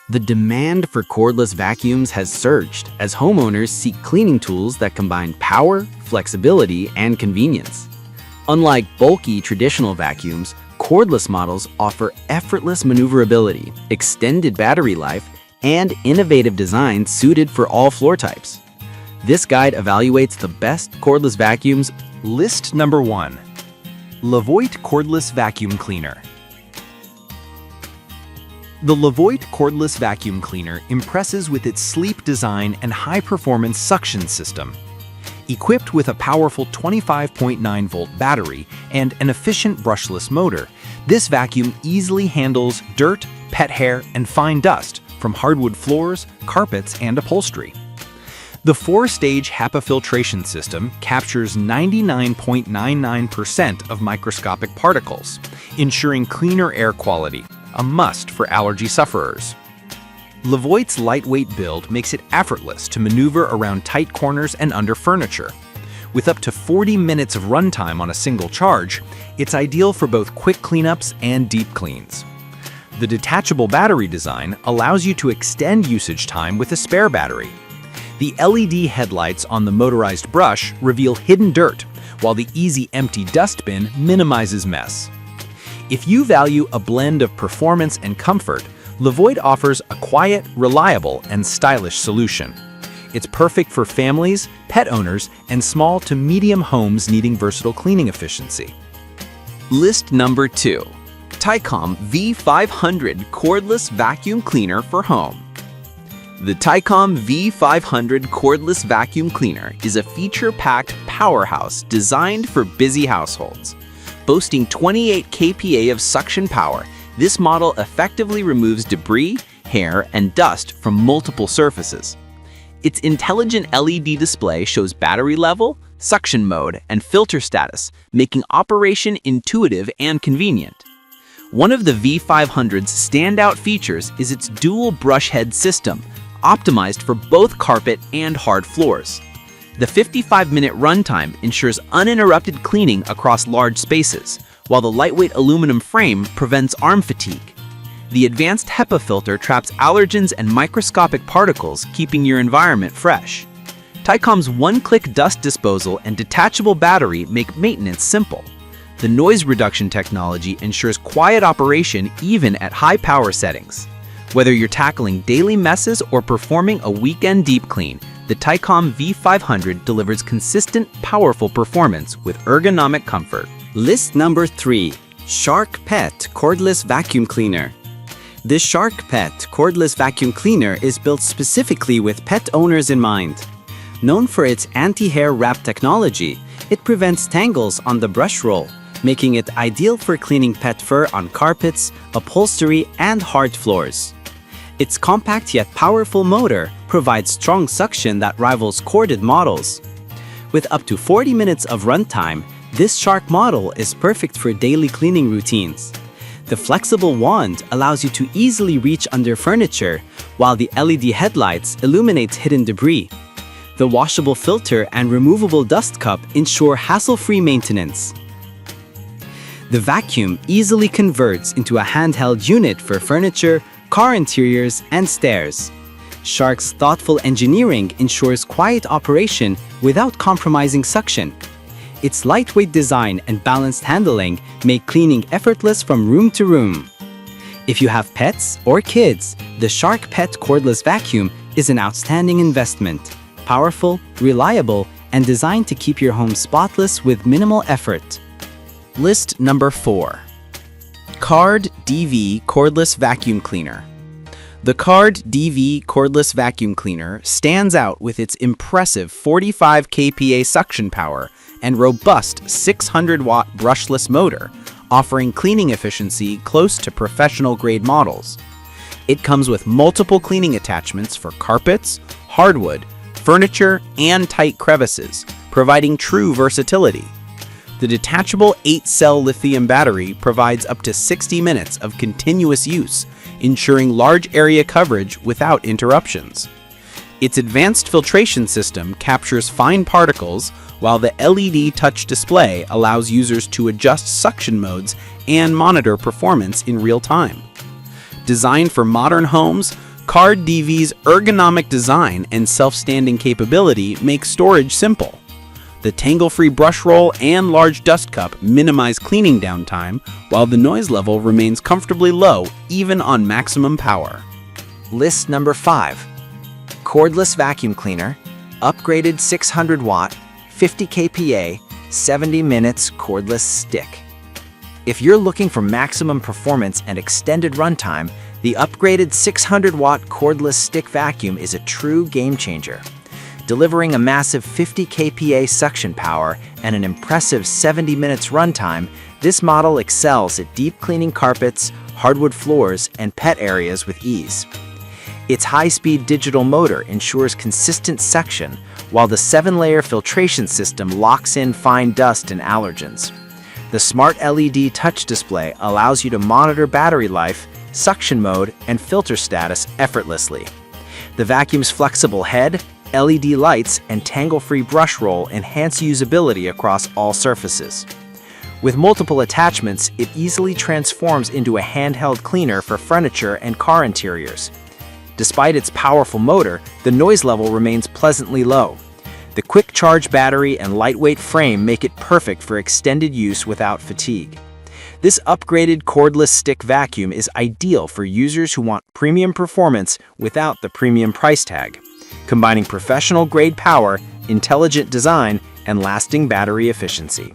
The demand for cordless vacuums has surged as homeowners seek cleaning tools that combine power, flexibility, and convenience. Unlike bulky traditional vacuums, cordless models offer effortless maneuverability, extended battery life, and innovative designs suited for all floor types. This guide evaluates the best cordless vacuums. List number 1. Levoit Cordless Vacuum Cleaner. The Levoit Cordless Vacuum Cleaner impresses with its sleek design and high-performance suction system. Equipped with a powerful 25.9-volt battery and an efficient brushless motor, this vacuum easily handles dirt, pet hair, and fine dust from hardwood floors, carpets, and upholstery. The 4-stage HEPA filtration system captures 99.99% of microscopic particles, ensuring cleaner air quality, a must for allergy sufferers. Levoit's lightweight build makes it effortless to maneuver around tight corners and under furniture. With up to 40 minutes of runtime on a single charge, it's ideal for both quick cleanups and deep cleans. The detachable battery design allows you to extend usage time with a spare battery. The LED headlights on the motorized brush reveal hidden dirt, while the easy empty dust bin minimizes mess. If you value a blend of performance and comfort, Levoit offers a quiet, reliable, and stylish solution. It's perfect for families, pet owners, and small to medium homes needing versatile cleaning efficiency. List number 2. Tycom V500 Cordless Vacuum Cleaner for Home. The Tycom V500 Cordless Vacuum Cleaner is a feature-packed powerhouse designed for busy households. Boasting 28 kPa of suction power, this model effectively removes debris, hair, and dust from multiple surfaces. Its intelligent LED display shows battery level, suction mode, and filter status, making operation intuitive and convenient. One of the V500's standout features is its dual brush head system, optimized for both carpet and hard floors. The 55-minute runtime ensures uninterrupted cleaning across large spaces, while the lightweight aluminum frame prevents arm fatigue. The advanced HEPA filter traps allergens and microscopic particles, keeping your environment fresh. Tycom's one-click dust disposal and detachable battery make maintenance simple. The noise reduction technology ensures quiet operation even at high power settings. Whether you're tackling daily messes or performing a weekend deep clean, the Tycom V500 delivers consistent, powerful performance with ergonomic comfort. List number 3. Shark Pet Cordless Vacuum Cleaner. This Shark Pet Cordless Vacuum Cleaner is built specifically with pet owners in mind. Known for its anti-hair wrap technology, it prevents tangles on the brush roll, making it ideal for cleaning pet fur on carpets, upholstery, and hard floors. Its compact yet powerful motor provides strong suction that rivals corded models. With up to 40 minutes of runtime, this Shark model is perfect for daily cleaning routines. The flexible wand allows you to easily reach under furniture, while the LED headlights illuminate hidden debris. The washable filter and removable dust cup ensure hassle-free maintenance. The vacuum easily converts into a handheld unit for furniture, car interiors, and stairs. Shark's thoughtful engineering ensures quiet operation without compromising suction. Its lightweight design and balanced handling make cleaning effortless from room to room. If you have pets or kids, the Shark Pet Cordless Vacuum is an outstanding investment. Powerful, reliable, and designed to keep your home spotless with minimal effort. List number 4. Card DV Cordless Vacuum Cleaner. The Card DV Cordless Vacuum Cleaner stands out with its impressive 45 kPa suction power and robust 600-watt brushless motor, offering cleaning efficiency close to professional-grade models. It comes with multiple cleaning attachments for carpets, hardwood, furniture, and tight crevices, providing true versatility. The detachable 8-cell lithium battery provides up to 60 minutes of continuous use, ensuring large area coverage without interruptions. Its advanced filtration system captures fine particles, while the LED touch display allows users to adjust suction modes and monitor performance in real time. Designed for modern homes, CardDV's ergonomic design and self-standing capability make storage simple. The tangle-free brush roll and large dust cup minimize cleaning downtime, while the noise level remains comfortably low even on maximum power. List number 5. Cordless vacuum cleaner, upgraded 600 watt, 50 kPa, 70 minutes cordless stick. If you're looking for maximum performance and extended runtime, the upgraded 600 watt cordless stick vacuum is a true game changer. Delivering a massive 50 kPa suction power and an impressive 70 minutes runtime, this model excels at deep cleaning carpets, hardwood floors, and pet areas with ease. Its high-speed digital motor ensures consistent suction, while the 7-layer filtration system locks in fine dust and allergens. The smart LED touch display allows you to monitor battery life, suction mode, and filter status effortlessly. The vacuum's flexible head, LED lights, and tangle-free brush roll enhance usability across all surfaces. With multiple attachments, it easily transforms into a handheld cleaner for furniture and car interiors. Despite its powerful motor, the noise level remains pleasantly low. The quick charge battery and lightweight frame make it perfect for extended use without fatigue. This upgraded cordless stick vacuum is ideal for users who want premium performance without the premium price tag, combining professional-grade power, intelligent design, and lasting battery efficiency.